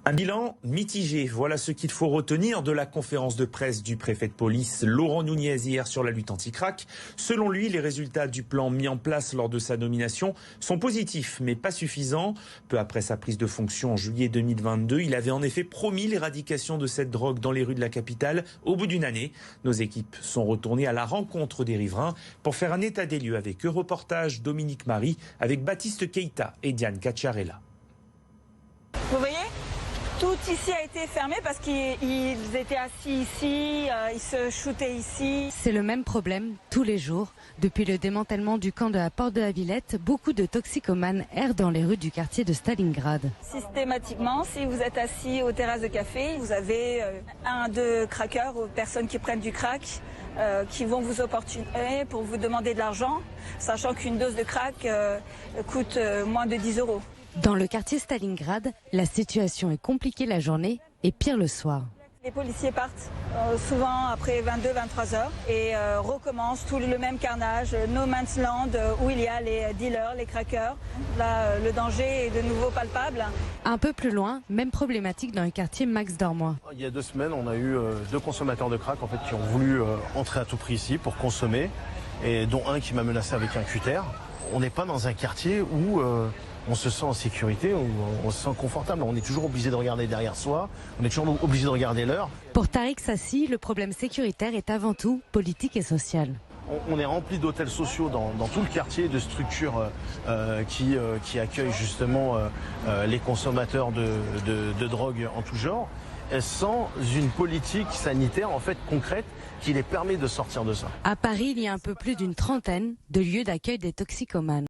Un bilan mitigé, voilà ce qu'il faut retenir de la conférence de presse du préfet de police Laurent Nunez hier sur la lutte anti-crack. Selon lui, les résultats du plan mis en place lors de sa nomination sont positifs mais pas suffisants. Peu après sa prise de fonction en juillet 2022, il avait en effet promis l'éradication de cette drogue dans les rues de la capitale au bout d'une année. Nos équipes sont retournées à la rencontre des riverains pour faire un état des lieux avec eux. Reportage Dominique Marie avec Baptiste Keita et Diane Cacciarella. Vous voyez ? Tout ici a été fermé parce qu'ils étaient assis ici, ils se shootaient ici. C'est le même problème tous les jours. Depuis le démantèlement du camp de la Porte de la Villette, beaucoup de toxicomanes errent dans les rues du quartier de Stalingrad. Systématiquement, si vous êtes assis aux terrasses de café, vous avez deux craqueurs ou personnes qui prennent du crack qui vont vous importuner pour vous demander de l'argent, sachant qu'une dose de crack coûte moins de 10 €. Dans le quartier Stalingrad, la situation est compliquée la journée et pire le soir. Les policiers partent souvent après 22-23 heures et recommencent tout le même carnage, no man's land, où il y a les dealers, les crackers. Là, le danger est de nouveau palpable. Un peu plus loin, même problématique dans le quartier Max Dormois. Il y a 2 semaines, on a eu 2 consommateurs de crack qui ont voulu entrer à tout prix ici pour consommer, et dont un qui m'a menacé avec un cutter. On n'est pas dans un quartier où on se sent en sécurité, où on se sent confortable. On est toujours obligé de regarder derrière soi, on est toujours obligé de regarder l'heure. Pour Tariq Sassi, le problème sécuritaire est avant tout politique et social. On est rempli d'hôtels sociaux dans tout le quartier, de structures qui accueillent justement les consommateurs de drogue en tout genre, sans une politique sanitaire en fait concrète qui les permet de sortir de ça. À Paris, il y a un peu plus d'une trentaine de lieux d'accueil des toxicomanes.